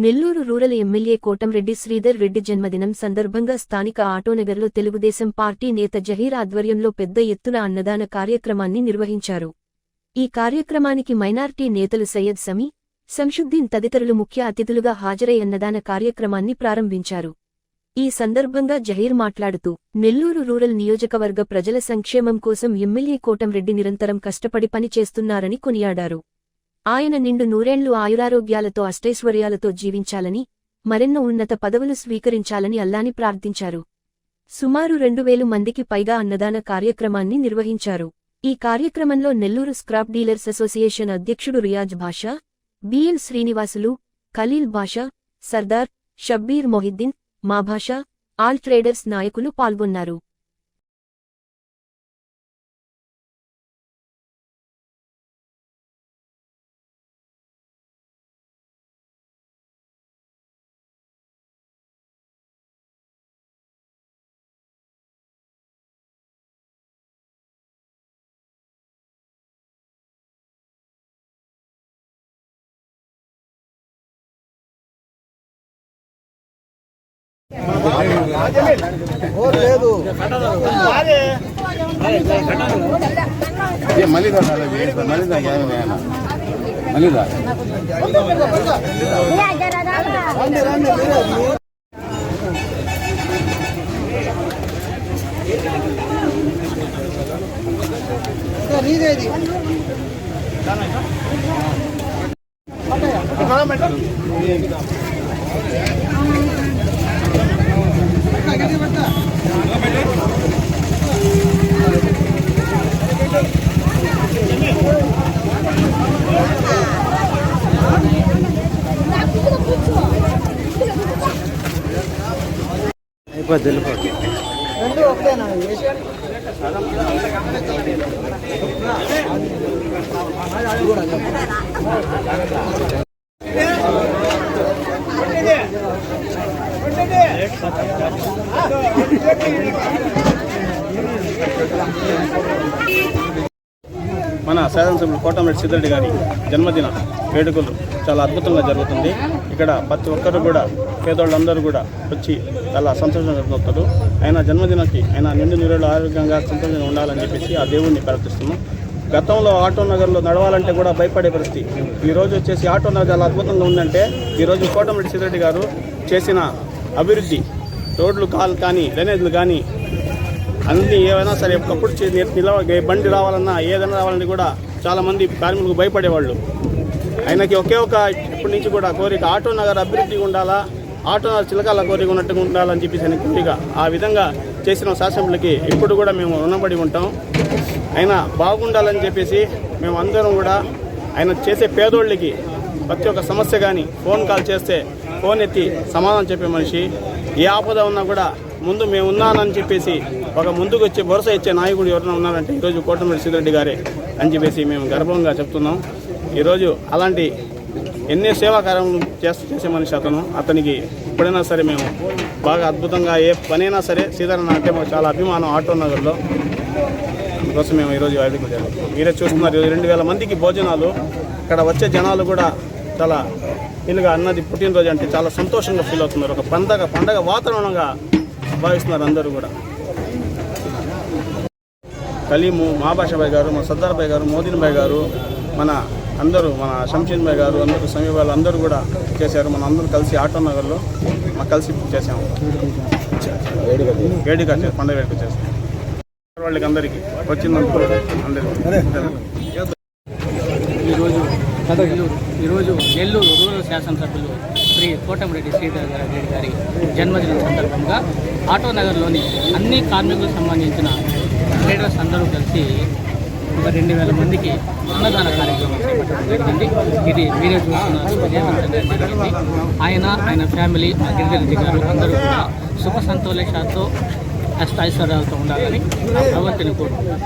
Nellore rural MLA Kotamreddy Sridhar Reddy జన్మదినం సందర్భంగా స్థానిక ఆటోనగర్లో తెలుగుదేశం పార్టీ నేత జహీర్ ఆధ్వర్యంలో పెద్ద ఎత్తున అన్నదాన కార్యక్రమాన్ని నిర్వహించారు. ఈ కార్యక్రమానికి మైనార్టీ నేతలు సయ్యద్ సమీ, సంషుద్దీన్ తదితరులు ముఖ్య అతిథులుగా హాజరై అన్నదాన కార్యక్రమాన్ని ప్రారంభించారు. ఈ సందర్భంగా జహీర్ మాట్లాడుతూ, నెల్లూరు రూరల్ నియోజకవర్గ ప్రజల సంక్షేమం కోసం ఎమ్మెల్యే కోటంరెడ్డి నిరంతరం కష్టపడి పనిచేస్తున్నారని కొనియాడారు. ఆయన నిండు నూరేండ్లు ఆయురారోగ్యాలతో అష్టైశ్వర్యాలతో జీవించాలని, మరెన్నో ఉన్నత పదవులు స్వీకరించాలని అల్లాని ప్రార్థించారు. సుమారు 2000 మందికి పైగా అన్నదాన కార్యక్రమాన్ని నిర్వహించారు. ఈ కార్యక్రమంలో నెల్లూరు స్క్రాప్ డీలర్స్ అసోసియేషన్ అధ్యక్షుడు రియాజ్ భాషా, బిఎల్ శ్రీనివాసులు, ఖలీల్ భాషా, సర్దార్, షబ్బీర్ మొహిద్దీన్, మాభాషా, ఆల్ ట్రేడర్స్ నాయకులు పాల్గొన్నారు. మన శాసనసభ్యులు కోటంరెడ్డి శ్రీధర్ రెడ్డి గారి జన్మదిన వేడుకలు చాలా అద్భుతంగా జరుగుతుంది. ఇక్కడ ప్రతి ఒక్కరు కూడా పేదోళ్ళందరూ కూడా వచ్చి చాలా సంతోషంగా జరుపుతారు. ఆయన జన్మదినానికి ఆయన నిండు నూరేళ్ళు ఆరోగ్యంగా సంతోషంగా ఉండాలని చెప్పేసి ఆ దేవుణ్ణి ప్రార్థిస్తున్నాం. గతంలో ఆటోనగర్లో నడవాలంటే కూడా భయపడే పరిస్థితి. ఈరోజు వచ్చేసి ఆటోనగర్ చాలా అద్భుతంగా ఉందంటే ఈరోజు కోటంరెడ్డి శ్రీధర్ రెడ్డి గారు చేసిన అభివృద్ధి, రోడ్లు కానీ డ్రైనేజ్లు కానీ అన్నీ ఏవైనా సరే ఒకప్పుడు బండి రావాలన్నా ఏదైనా రావాలని కూడా చాలామంది కార్మికులకు భయపడేవాళ్ళు. ఆయనకి ఒకే ఒక ఇప్పటి నుంచి కూడా కోరిక ఆటోనగర్ అభివృద్ధిగా ఉండాలా, ఆటోనగర్ చిలకాల కోరిక ఉన్నట్టుగా ఉండాలని చెప్పేసి ఆయన కోరిక. ఆ విధంగా చేసిన శాసనసభ్యులకి ఇప్పుడు కూడా మేము రుణపడి ఉంటాం. ఆయన బాగుండాలని చెప్పేసి మేము అందరం కూడా ఆయన చేసే పేదోళ్ళకి ప్రతి ఒక్క సమస్య కానీ ఫోన్ కాల్ చేస్తే ఫోన్ ఎత్తి సమాధానం చెప్పే మనిషి. ఏ ఆపద ఉన్నా కూడా ముందు మేము ఉన్నానని చెప్పేసి ఒక ముందుకు వచ్చే భరోసా ఇచ్చే నాయకుడు ఎవరైనా ఉన్నారంటే ఈరోజు కోటంరెడ్డి శ్రీధర్ రెడ్డి గారే అని చెప్పేసి మేము గర్వంగా చెప్తున్నాం. ఈరోజు అలాంటి ఎన్నో సేవా కార్యక్రమాలు చేసే మనిషి అతనికి ఎప్పుడైనా సరే మేము బాగా అద్భుతంగా ఏ పనైనా సరే శ్రీధర్ అంటే మాకు చాలా అభిమానం ఆటోనగర్లో. అందుకోసం మేము ఈరోజు వేడుకలు జరుగుతున్నాం. మీరే చూస్తున్నారు, 2000 మందికి భోజనాలు. ఇక్కడ వచ్చే జనాలు కూడా చాలా వీలుగా అన్నది పుట్టినరోజు అంటే చాలా సంతోషంగా ఫీల్ అవుతున్నారు. ఒక పండగ వాతావరణంగా భావిస్తున్నారు అందరూ కూడా. కలీము, మాభాషా భాయ్ గారు, మన సర్దార్ భాయ్ గారు, మోదీన్ భాయ్ గారు, మన శంషీన్ భాయ్ గారు, అందరూ సమీప వాళ్ళు అందరూ కూడా చేశారు. మనం అందరూ కలిసి ఆటోనగర్లో కలిసి చేసాము. వేడుక పండుగ వేడుక చేసాము. వాళ్ళకి అందరికీ వచ్చిందంతా ఈరోజు నెల్లూరు రూరల్ శాసనసభ్యులు శ్రీ కోటంరెడ్డి శ్రీధర్ రెడ్డి గారి జన్మదినం సందర్భంగా ఆటోనగర్లోని అన్ని కార్మికులకు సంబంధించిన ట్రేడర్స్ అందరూ కలిసి ఒక 2000 మందికి అన్నదాన కార్యక్రమం చేపట్టడం జరిగింది. ఇది మీరే చూస్తున్నారు, విజయవంతంగా జరిగింది. ఆయన ఫ్యామిలీ, గిరిజరెడ్డి గారు అందరూ కూడా సుఖ సంతోషాలతో అష్టైశ్వర్యాలతో ఉండాలని ఆ భగవంతుని కోరుకుంటున్నారు.